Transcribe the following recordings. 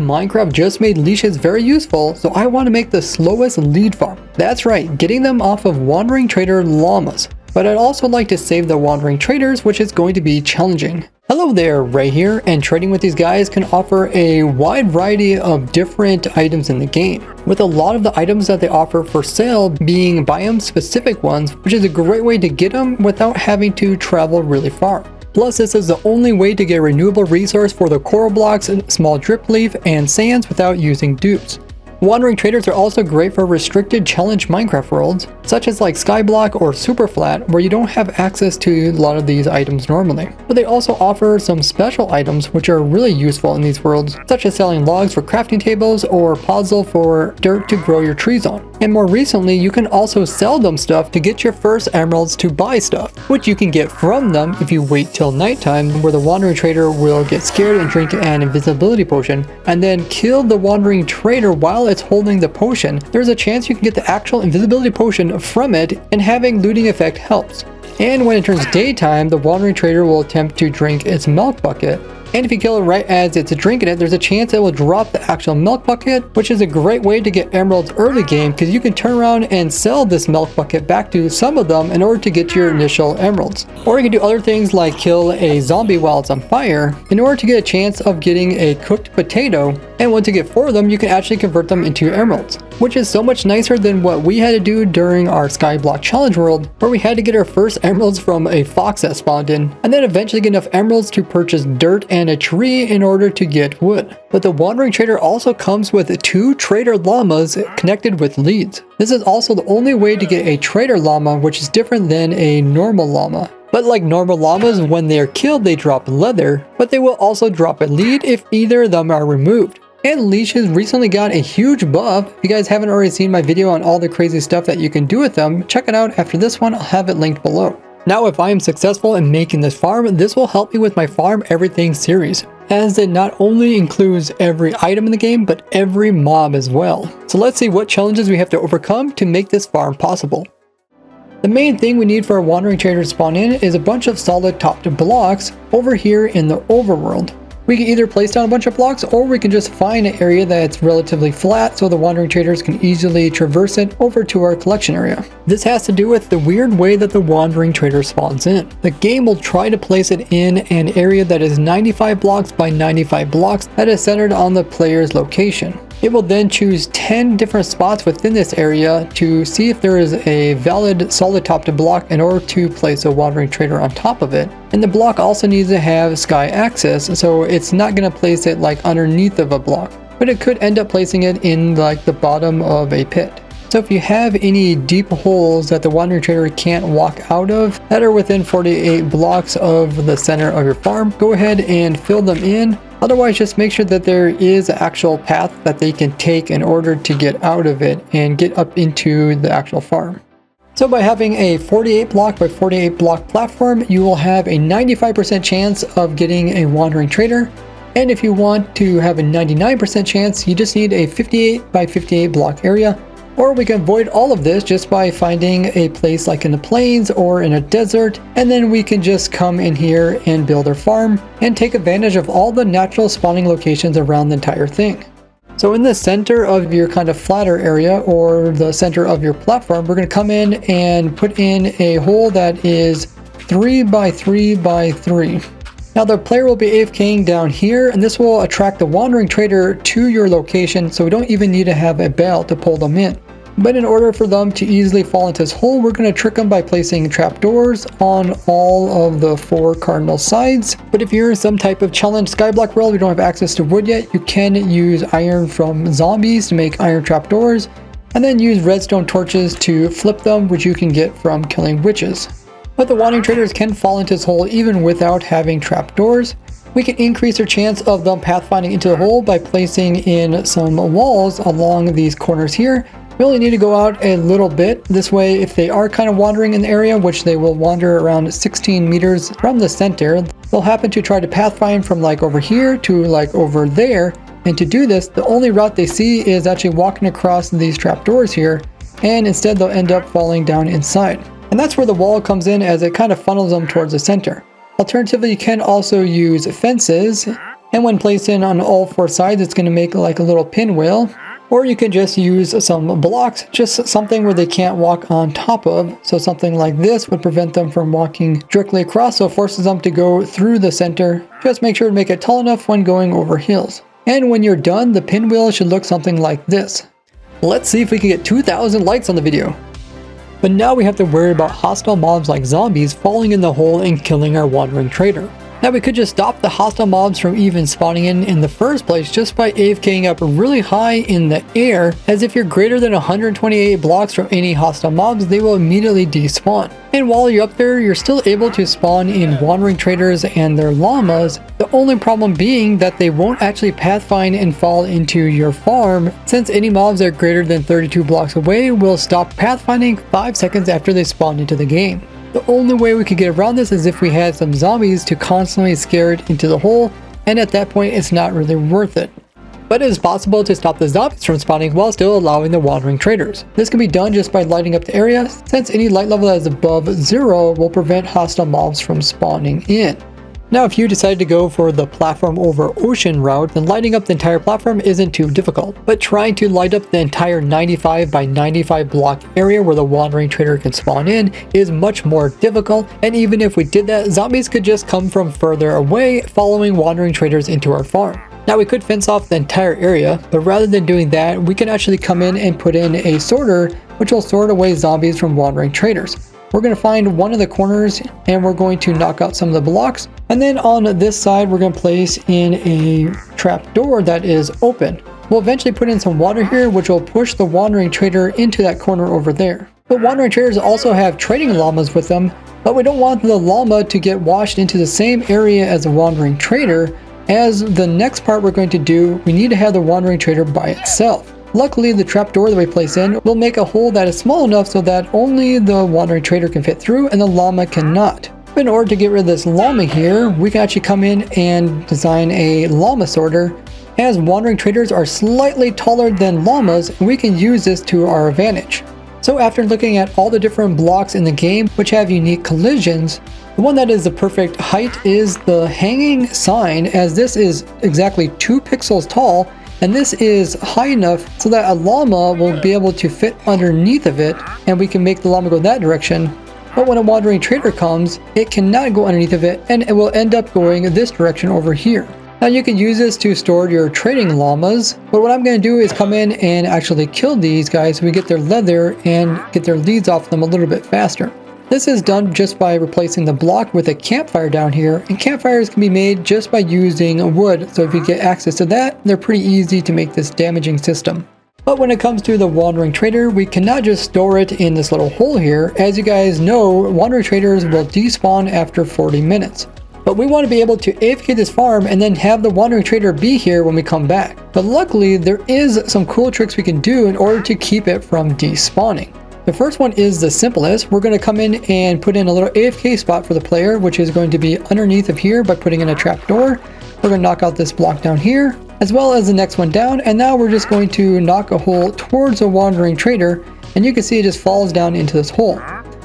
Minecraft just made leashes very useful, so I want to make the slowest lead farm. That's right, getting them off of wandering trader llamas. But I'd also like to save the wandering traders, which is going to be challenging. Hello there, Ray here, and trading with these guys can offer a wide variety of different items in the game, with a lot of the items that they offer for sale being biome specific ones, which is a great way to get them without having to travel really far. Plus, this is the only way to get a renewable resource for the coral blocks, small drip leaf, and sands without using dupes. Wandering traders are also great for restricted challenge Minecraft worlds, such as like skyblock or superflat, where you don't have access to a lot of these items normally. But they also offer some special items which are really useful in these worlds, such as selling logs for crafting tables or puzzle for dirt to grow your trees on. And more recently, you can also sell them stuff to get your first emeralds to buy stuff, which you can get from them if you wait till nighttime, where the wandering trader will get scared and drink an invisibility potion, and then kill the wandering trader while it's holding the potion. There's a chance you can get the actual invisibility potion from it, and having looting effect helps. And when it turns daytime, the wandering trader will attempt to drink its milk bucket. And if you kill it right as it's drinking it, there's a chance it will drop the actual milk bucket, which is a great way to get emeralds early game, because you can turn around and sell this milk bucket back to some of them in order to get your initial emeralds. Or you can do other things like kill a zombie while it's on fire in order to get a chance of getting a cooked potato, and once you get 4 of them, you can actually convert them into emeralds, which is so much nicer than what we had to do during our skyblock challenge world, where we had to get our first emeralds from a fox that spawned in, and then eventually get enough emeralds to purchase dirt and a tree in order to get wood. But the wandering trader also comes with 2 trader llamas connected with leads. This is also the only way to get a trader llama, which is different than a normal llama. But like normal llamas, when they are killed they drop leather, but they will also drop a lead if either of them are removed. And leashes recently got a huge buff. If you guys haven't already seen my video on all the crazy stuff that you can do with them, check it out after this one. I'll have it linked below. Now, if I am successful in making this farm, this will help me with my Farm Everything series, as it not only includes every item in the game, but every mob as well. So let's see what challenges we have to overcome to make this farm possible. The main thing we need for a wandering trader to spawn in is a bunch of solid topped blocks over here in the overworld. We can either place down a bunch of blocks, or we can just find an area that's relatively flat so the wandering traders can easily traverse it over to our collection area. This has to do with the weird way that the wandering trader spawns in. The game will try to place it in an area that is 95 blocks by 95 blocks that is centered on the player's location. It will then choose 10 different spots within this area to see if there is a valid solid topped block in order to place a wandering trader on top of it. And the block also needs to have sky access, so it's not going to place it like underneath of a block, but it could end up placing it in like the bottom of a pit. So if you have any deep holes that the wandering trader can't walk out of that are within 48 blocks of the center of your farm, go ahead and fill them in. Otherwise, just make sure that there is an actual path that they can take in order to get out of it and get up into the actual farm. So by having a 48 block by 48 block platform, you will have a 95% chance of getting a wandering trader. And if you want to have a 99% chance, you just need a 58 by 58 block area. Or we can avoid all of this just by finding a place like in the plains or in a desert, and then we can just come in here and build our farm and take advantage of all the natural spawning locations around the entire thing. So in the center of your kind of flatter area, or the center of your platform, we're going to come in and put in a hole that is 3 by 3 by 3. Now the player will be AFKing down here, and this will attract the wandering trader to your location, so we don't even need to have a bell to pull them in. But in order for them to easily fall into this hole, we're going to trick them by placing trapdoors on all of the 4 cardinal sides. But if you're in some type of challenge skyblock world, we don't have access to wood yet, you can use iron from zombies to make iron trapdoors, and then use redstone torches to flip them, which you can get from killing witches. But the wandering traders can fall into this hole even without having trapdoors. We can increase our chance of them pathfinding into the hole by placing in some walls along these corners here. We only need to go out a little bit. This way, if they are kind of wandering in the area, which they will wander around 16 meters from the center, they'll happen to try to pathfind from like over here to like over there. And to do this, the only route they see is actually walking across these trapdoors here, and instead they'll end up falling down inside. And that's where the wall comes in, as it kind of funnels them towards the center. Alternatively, you can also use fences And when placed in on all four sides, it's going to make like a little pinwheel. Or you can just use some blocks, just something where they can't walk on top of. So something like this would prevent them from walking directly across, so it forces them to go through the center. Just make sure to make it tall enough when going over hills. And when you're done, the pinwheel should look something like this. Let's see if we can get 2,000 likes on the video. But now we have to worry about hostile mobs like zombies falling in the hole and killing our wandering trader. Now we could just stop the hostile mobs from even spawning in the first place just by AFKing up really high in the air, as if you're greater than 128 blocks from any hostile mobs, they will immediately despawn. And while you're up there, you're still able to spawn in wandering traders and their llamas, the only problem being that they won't actually pathfind and fall into your farm, since any mobs that are greater than 32 blocks away will stop pathfinding 5 seconds after they spawn into the game. The only way we could get around this is if we had some zombies to constantly scare it into the hole, and at that point it's not really worth it. But it is possible to stop the zombies from spawning while still allowing the wandering traders. This can be done just by lighting up the area, since any light level that is above 0 will prevent hostile mobs from spawning in. Now if you decide to go for the platform over ocean route, then lighting up the entire platform isn't too difficult. But trying to light up the entire 95 by 95 block area where the wandering trader can spawn in is much more difficult, and even if we did that, zombies could just come from further away following wandering traders into our farm. Now we could fence off the entire area, but rather than doing that, we can actually come in and put in a sorter which will sort away zombies from wandering traders. We're going to find one of the corners and we're going to knock out some of the blocks, and then on this side we're going to place in a trap door that is open. We'll eventually put in some water here which will push the wandering trader into that corner over there. But wandering traders also have trading llamas with them, but we don't want the llama to get washed into the same area as the wandering trader. As the next part we're going to do, we need to have the wandering trader by itself. Luckily, the trapdoor that we place in will make a hole that is small enough so that only the wandering trader can fit through and the llama cannot. In order to get rid of this llama here, we can actually come in and design a llama sorter. As wandering traders are slightly taller than llamas, we can use this to our advantage. So after looking at all the different blocks in the game which have unique collisions, the one that is the perfect height is the hanging sign, as this is exactly 2 pixels tall, and this is high enough so that a llama will be able to fit underneath of it, and we can make the llama go that direction. But when a wandering trader comes, it cannot go underneath of it, and it will end up going this direction over here. Now you can use this to store your trading llamas, but what I'm going to do is come in and actually kill these guys so we get their leather and get their leads off them a little bit faster. This is done just by replacing the block with a campfire down here, and campfires can be made just by using wood, so if you get access to that, they're pretty easy to make this damaging system. But when it comes to the wandering trader, we cannot just store it in this little hole here. As you guys know, wandering traders will despawn after 40 minutes. But we want to be able to AFK this farm and then have the wandering trader be here when we come back. But luckily, there is some cool tricks we can do in order to keep it from despawning. The first one is the simplest. We're going to come in and put in a little AFK spot for the player, which is going to be underneath of here by putting in a trapdoor. We're going to knock out this block down here, as well as the next one down, and now we're just going to knock a hole towards a wandering trader, and you can see it just falls down into this hole.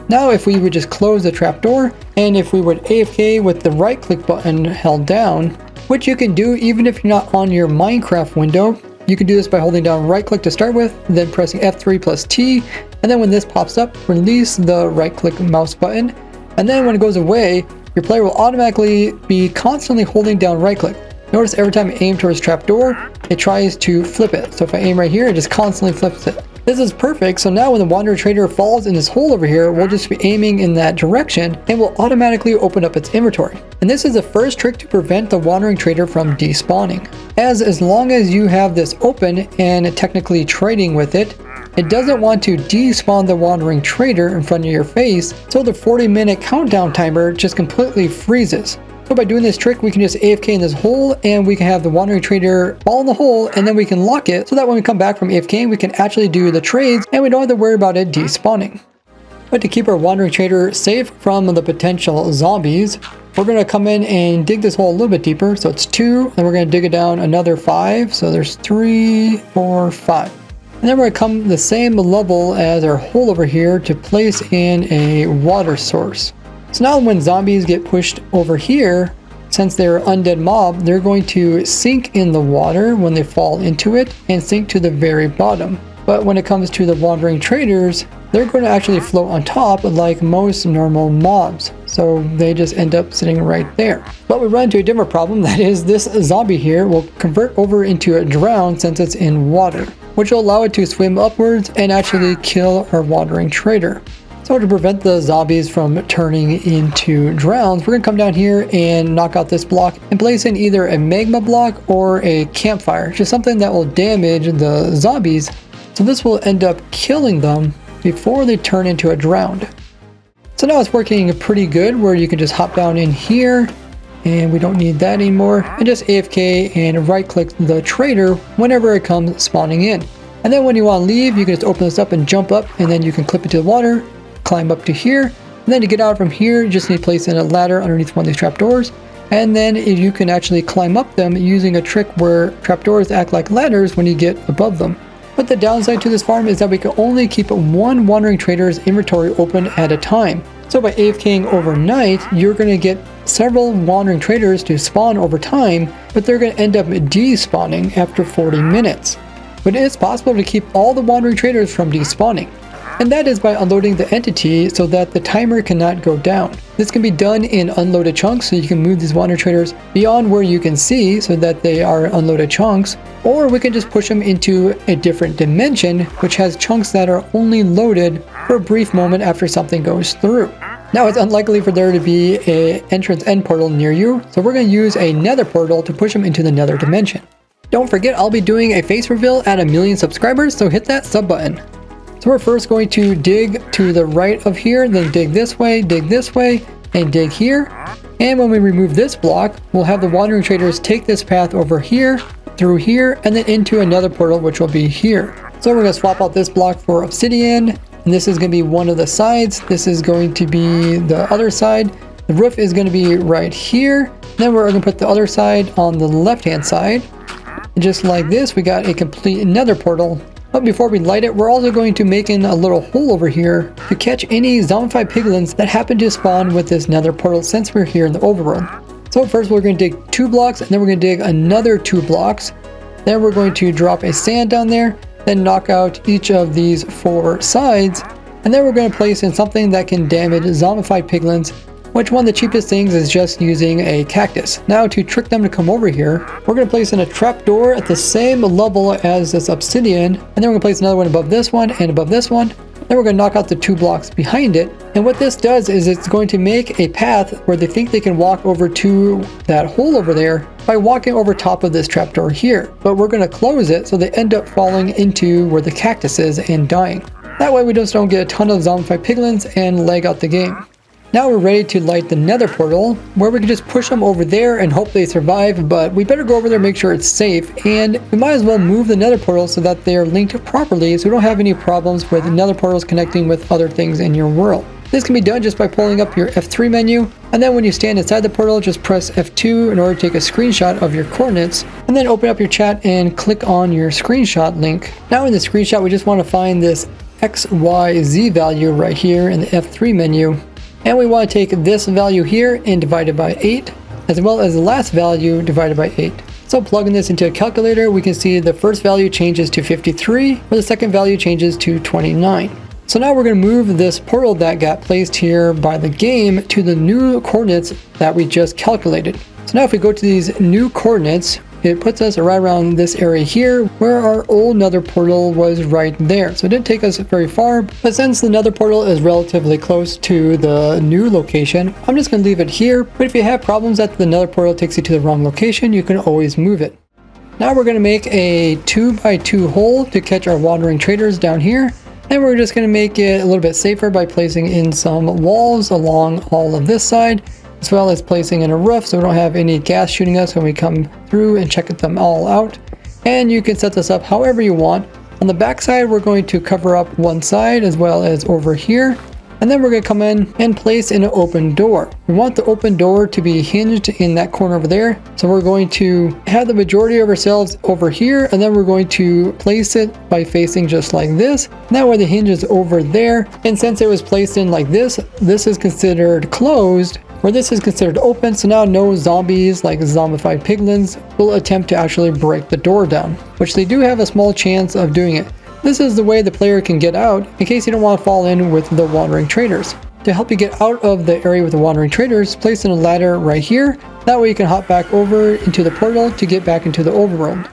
Now if we would just close the trapdoor, and if we would AFK with the right click button held down, which you can do even if you're not on your Minecraft window. You can do this by holding down right click to start with, then pressing F3 plus T, and then when this pops up, release the right click mouse button, and then when it goes away, your player will automatically be constantly holding down right click. Notice every time I aim towards trapdoor, it tries to flip it. So if I aim right here, it just constantly flips it. This is perfect, so now when the wandering trader falls in this hole over here, we'll just be aiming in that direction and will automatically open up its inventory. And this is the first trick to prevent the wandering trader from despawning. As long as you have this open and technically trading with it, it doesn't want to despawn the wandering trader in front of your face, so the 40-minute countdown timer just completely freezes. So by doing this trick, we can just AFK in this hole and we can have the wandering trader fall in the hole, and then we can lock it so that when we come back from AFK, we can actually do the trades and we don't have to worry about it despawning. But to keep our wandering trader safe from the potential zombies, we're going to come in and dig this hole a little bit deeper. So it's 2, and we're going to dig it down another 5. So there's 3, 4, 5. And then we're going to come the same level as our hole over here to place in a water source. So now when zombies get pushed over here, since they're undead mob, they're going to sink in the water when they fall into it and sink to the very bottom. But when it comes to the wandering traders, they're going to actually float on top like most normal mobs. So they just end up sitting right there. But we run into a different problem, that is this zombie here will convert over into a drown since it's in water, which will allow it to swim upwards and actually kill our wandering trader. So to prevent the zombies from turning into drowns, we're going to come down here and knock out this block and place in either a magma block or a campfire, just something that will damage the zombies. So this will end up killing them before they turn into a drowned. So now it's working pretty good where you can just hop down in here, and we don't need that anymore, and just AFK and right click the trader whenever it comes spawning in. And then when you want to leave, you can just open this up and jump up, and then you can clip it to the water, climb up to here, and then to get out from here you just need to place in a ladder underneath one of these trapdoors, and then you can actually climb up them using a trick where trapdoors act like ladders when you get above them. But the downside to this farm is that we can only keep one wandering trader's inventory open at a time. So by AFKing overnight, you're going to get several wandering traders to spawn over time, but they're going to end up despawning after 40 minutes. But it is possible to keep all the wandering traders from despawning, and that is by unloading the entity so that the timer cannot go down. This can be done in unloaded chunks, so you can move these wandering traders beyond where you can see so that they are unloaded chunks, or we can just push them into a different dimension which has chunks that are only loaded for a brief moment after something goes through. Now it's unlikely for there to be an entrance end portal near you, so we're going to use a nether portal to push them into the nether dimension. Don't forget, I'll be doing a face reveal at 1,000,000 subscribers, so hit that sub button. So we're first going to dig to the right of here, then dig this way, and dig here. And when we remove this block, we'll have the wandering traders take this path over here, through here, and then into another portal which will be here. So we're going to swap out this block for obsidian, and this is going to be one of the sides. This is going to be the other side. The roof is going to be right here. Then we're going to put the other side on the left hand side. And just like this, we got a complete nether portal. But before we light it, we're also going to make in a little hole over here to catch any zombified piglins that happen to spawn with this nether portal since we're here in the overworld. So first we're going to dig 2 blocks, and then we're going to dig another 2 blocks. Then we're going to drop a sand down there, then knock out each of these 4 sides, and then we're going to place in something that can damage zombified piglins, which one of the cheapest things is just using a cactus. Now to trick them to come over here, we're going to place in a trapdoor at the same level as this obsidian, and then we're going to place another one above this one and above this one. Then we're going to knock out the 2 blocks behind it, and what this does is it's going to make a path where they think they can walk over to that hole over there by walking over top of this trapdoor here. But we're going to close it so they end up falling into where the cactus is and dying. That way we just don't get a ton of zombified piglins and lag out the game. Now we're ready to light the nether portal, where we can just push them over there and hope they survive, but we better go over there and make sure it's safe, and we might as well move the nether portal so that they're linked properly so we don't have any problems with nether portals connecting with other things in your world. This can be done just by pulling up your F3 menu, and then when you stand inside the portal, just press F2 in order to take a screenshot of your coordinates, and then open up your chat and click on your screenshot link. Now in the screenshot, we just want to find this XYZ value right here in the F3 menu. And we want to take this value here and divide it by 8, as well as the last value divided by 8. So plugging this into a calculator, we can see the first value changes to 53, where the second value changes to 29. So now we're going to move this portal that got placed here by the game to the new coordinates that we just calculated. So now if we go to these new coordinates, it puts us right around this area here where our old nether portal was right there. So it didn't take us very far, but since the nether portal is relatively close to the new location, I'm just going to leave it here. But if you have problems that the nether portal takes you to the wrong location, you can always move it. Now we're going to make a 2x2 hole to catch our wandering traders down here. And we're just going to make it a little bit safer by placing in some walls along all of this side, as well as placing in a roof so we don't have any gas shooting us when we come through and check them all out. And you can set this up however you want. On the back side, we're going to cover up one side as well as over here. And then we're going to come in and place in an open door. We want the open door to be hinged in that corner over there. So we're going to have the majority of ourselves over here, and then we're going to place it by facing just like this. That way the hinge is over there. And since it was placed in like this is considered closed. where this is considered open, so now no zombies like zombified piglins will attempt to actually break the door down, which they do have a small chance of doing it. This is the way the player can get out in case you don't want to fall in with the wandering traders. To help you get out of the area with the wandering traders, place in a ladder right here. That way you can hop back over into the portal to get back into the overworld.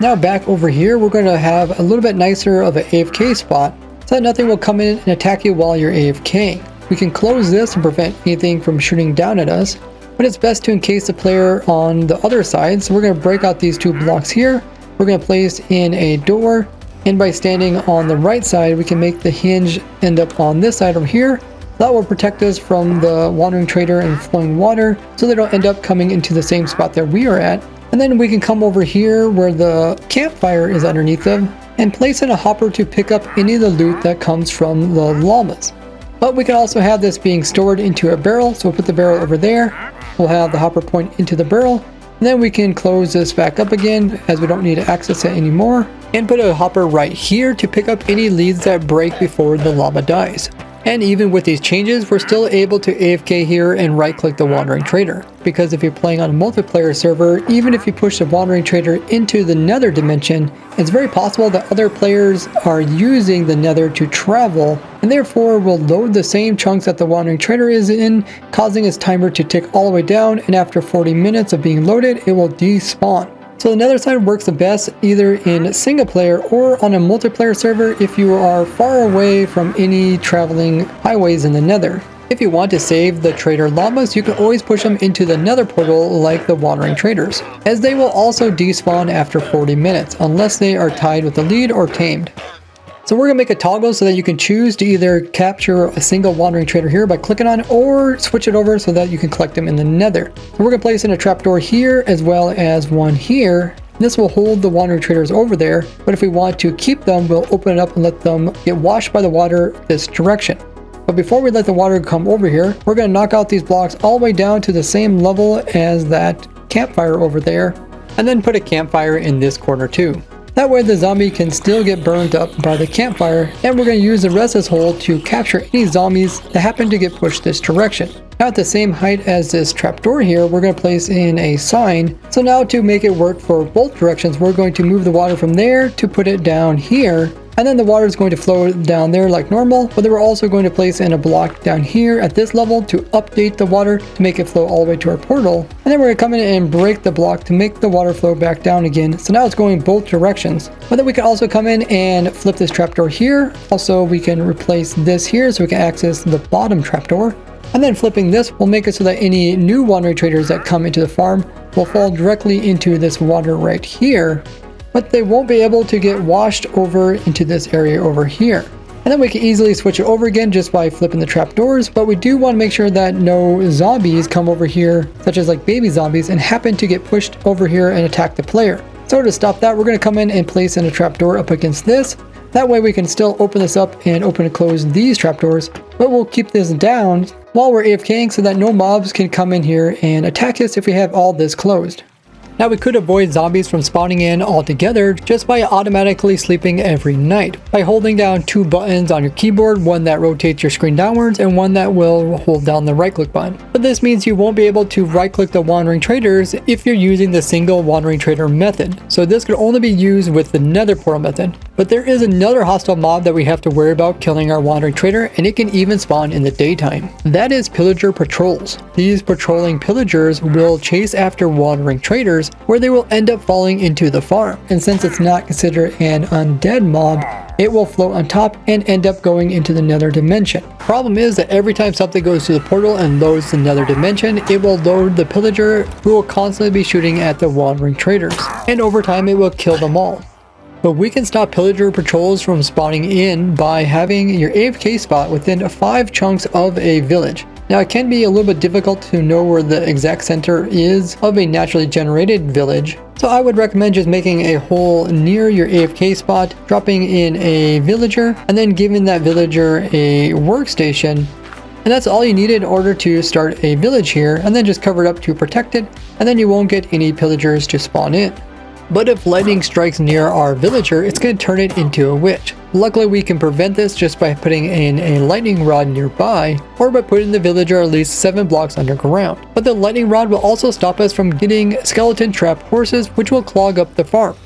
Now back over here, we're going to have a little bit nicer of an AFK spot so that nothing will come in and attack you while you're AFK. We can close this and prevent anything from shooting down at us, but it's best to encase the player on the other side. So we're going to break out these 2 blocks here. We're going to place in a door, and by standing on the right side, we can make the hinge end up on this side over here. That will protect us from the wandering trader and flowing water, so they don't end up coming into the same spot that we are at. And then we can come over here where the campfire is underneath them and place in a hopper to pick up any of the loot that comes from the llamas. But we can also have this being stored into a barrel, so we'll put the barrel over there. We'll have the hopper point into the barrel, and then we can close this back up again as we don't need to access it anymore, and put a hopper right here to pick up any leads that break before the llama dies. And even with these changes, we're still able to AFK here and right click the wandering trader. Because if you're playing on a multiplayer server, even if you push the wandering trader into the nether dimension, it's very possible that other players are using the nether to travel, and therefore will load the same chunks that the wandering trader is in, causing its timer to tick all the way down, and after 40 minutes of being loaded, it will despawn. So the nether side works the best either in single player or on a multiplayer server if you are far away from any traveling highways in the nether. If you want to save the trader llamas, you can always push them into the nether portal like the wandering traders, as they will also despawn after 40 minutes unless they are tied with the lead or tamed. So we're going to make a toggle so that you can choose to either capture a single wandering trader here by clicking on it, or switch it over so that you can collect them in the nether. So we're going to place in a trapdoor here as well as one here. This will hold the wandering traders over there, but if we want to keep them, we'll open it up and let them get washed by the water this direction. But before we let the water come over here, we're going to knock out these blocks all the way down to the same level as that campfire over there, and then put a campfire in this corner too. That way the zombie can still get burned up by the campfire, and we're going to use the rest of this hole to capture any zombies that happen to get pushed this direction. Now at the same height as this trapdoor here, we're going to place in a sign. So now to make it work for both directions, we're going to move the water from there to put it down here. And then the water is going to flow down there like normal, but then we're also going to place in a block down here at this level to update the water to make it flow all the way to our portal. And then we're going to come in and break the block to make the water flow back down again. So now it's going both directions. But then we can also come in and flip this trapdoor here. Also, we can replace this here so we can access the bottom trapdoor. And then flipping this will make it so that any new wandering traders that come into the farm will fall directly into this water right here, but they won't be able to get washed over into this area over here. And then we can easily switch it over again just by flipping the trapdoors, but we do want to make sure that no zombies come over here, such as like baby zombies, and happen to get pushed over here and attack the player. So to stop that, we're going to come in and place in a trapdoor up against this. That way we can still open this up and open and close these trapdoors, but we'll keep this down while we're AFKing so that no mobs can come in here and attack us if we have all this closed. Now we could avoid zombies from spawning in altogether just by automatically sleeping every night by holding down 2 buttons on your keyboard, one that rotates your screen downwards and one that will hold down the right click button. But this means you won't be able to right click the wandering traders if you're using the single wandering trader method. So this could only be used with the nether portal method. But there is another hostile mob that we have to worry about killing our wandering trader, and it can even spawn in the daytime. That is pillager patrols. These patrolling pillagers will chase after wandering traders, where they will end up falling into the farm. And since it's not considered an undead mob, it will float on top and end up going into the nether dimension. Problem is that every time something goes to the portal and loads the nether dimension, it will load the pillager, who will constantly be shooting at the wandering traders. And over time it will kill them all. But we can stop pillager patrols from spawning in by having your AFK spot within 5 chunks of a village. Now it can be a little bit difficult to know where the exact center is of a naturally generated village, so I would recommend just making a hole near your AFK spot, dropping in a villager, and then giving that villager a workstation. And that's all you need in order to start a village here, and then just cover it up to protect it, and then you won't get any pillagers to spawn in. But if lightning strikes near our villager, it's going to turn it into a witch. Luckily, we can prevent this just by putting in a lightning rod nearby, or by putting the villager at least 7 blocks underground. But the lightning rod will also stop us from getting skeleton trapped horses, which will clog up the farm.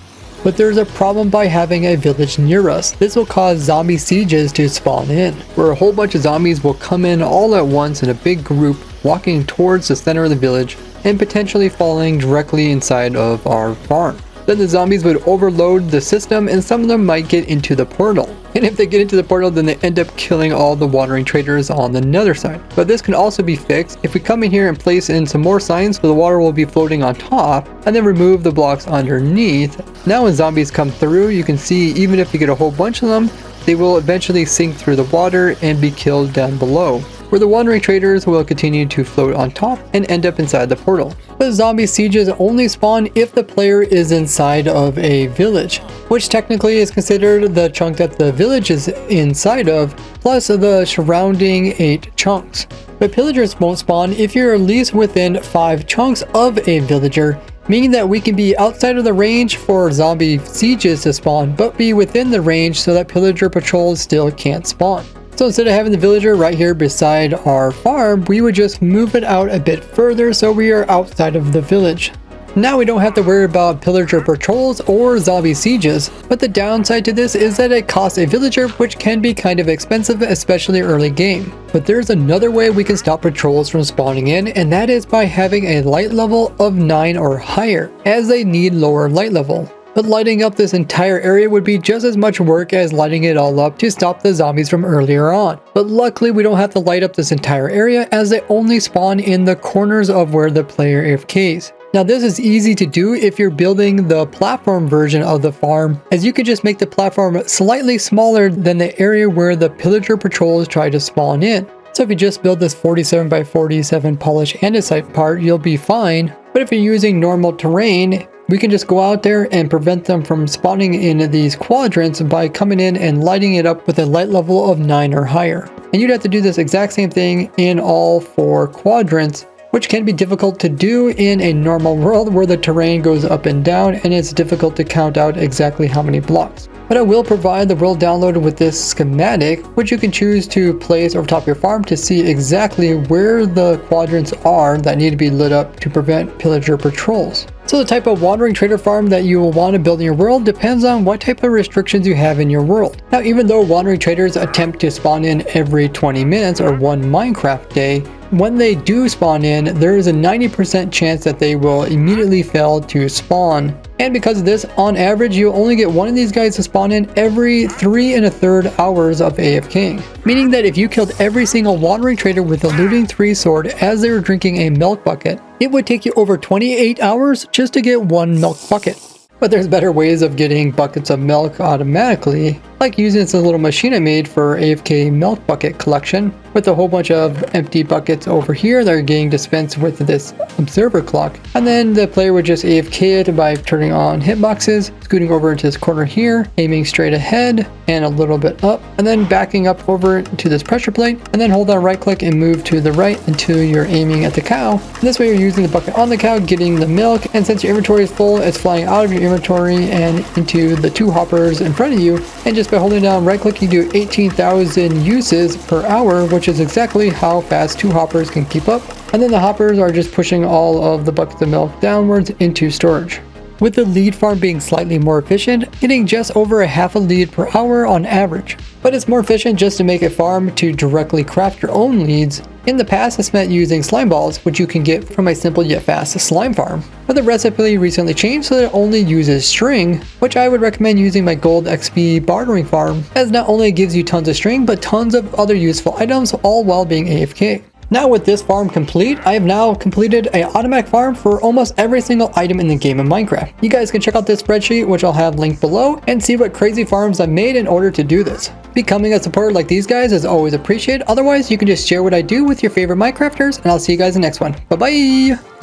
But there's a problem by having a village near us. This will cause zombie sieges to spawn in, where a whole bunch of zombies will come in all at once in a big group, walking towards the center of the village and potentially falling directly inside of our farm. Then the zombies would overload the system and some of them might get into the portal. And if they get into the portal, then they end up killing all the wandering traders on the nether side. But this can also be fixed if we come in here and place in some more signs so the water will be floating on top, and then remove the blocks underneath. Now when zombies come through, you can see even if you get a whole bunch of them, they will eventually sink through the water and be killed down below, where the wandering traders will continue to float on top and end up inside the portal. The zombie sieges only spawn if the player is inside of a village, which technically is considered the chunk that the village is inside of, plus the surrounding 8 chunks. But pillagers won't spawn if you're at least within 5 chunks of a villager, meaning that we can be outside of the range for zombie sieges to spawn, but be within the range so that pillager patrols still can't spawn. So instead of having the villager right here beside our farm, we would just move it out a bit further so we are outside of the village. Now we don't have to worry about pillager patrols or zombie sieges, but the downside to this is that it costs a villager, which can be kind of expensive, especially early game. But there's another way we can stop patrols from spawning in, and that is by having a light level of 9 or higher, as they need lower light level. But lighting up this entire area would be just as much work as lighting it all up to stop the zombies from earlier on. But luckily we don't have to light up this entire area, as they only spawn in the corners of where the player AFKs. Now this is easy to do if you're building the platform version of the farm, as you could just make the platform slightly smaller than the area where the pillager patrols try to spawn in. So if you just build this 47 by 47 polished andesite part, you'll be fine. But if you're using normal terrain, we can just go out there and prevent them from spawning in these quadrants by coming in and lighting it up with a light level of 9 or higher. And you'd have to do this exact same thing in all 4 quadrants, which can be difficult to do in a normal world where the terrain goes up and down and it's difficult to count out exactly how many blocks. But I will provide the world download with this schematic, which you can choose to place over top your farm to see exactly where the quadrants are that need to be lit up to prevent pillager patrols. So the type of wandering trader farm that you will want to build in your world depends on what type of restrictions you have in your world. Now, even though wandering traders attempt to spawn in every 20 minutes or 1 Minecraft day, when they do spawn in, there is a 90% chance that they will immediately fail to spawn. And because of this, on average, you'll only get one of these guys to spawn in every 3 1/3 hours of AFKing. Meaning that if you killed every single wandering trader with a looting 3 sword as they were drinking a milk bucket, it would take you over 28 hours just to get 1 milk bucket. But there's better ways of getting buckets of milk automatically, like using this little machine I made for AFK milk bucket collection, with a whole bunch of empty buckets over here that are getting dispensed with this observer clock. And then the player would just AFK it by turning on hitboxes, scooting over into this corner here, aiming straight ahead and a little bit up, and then backing up over to this pressure plate, and then hold down right click and move to the right until you're aiming at the cow. And this way you're using the bucket on the cow, getting the milk, and since your inventory is full, it's flying out of your inventory and into the 2 hoppers in front of you. And just by holding down right click, you do 18,000 uses per hour, which is exactly how fast 2 hoppers can keep up. And then the hoppers are just pushing all of the buckets of milk downwards into storage. With the lead farm being slightly more efficient, getting just over a half a lead per hour on average. But it's more efficient just to make a farm to directly craft your own leads. In the past, this meant using slime balls, which you can get from a simple yet fast slime farm. But the recipe recently changed so that it only uses string, which I would recommend using my gold XP bartering farm, as not only it gives you tons of string, but tons of other useful items, all while being AFK. Now with this farm complete, I have now completed an automatic farm for almost every single item in the game of Minecraft. You guys can check out this spreadsheet, which I'll have linked below, and see what crazy farms I've made in order to do this. Becoming a supporter like these guys is always appreciated. Otherwise, you can just share what I do with your favorite Minecrafters, and I'll see you guys in the next one. Bye bye!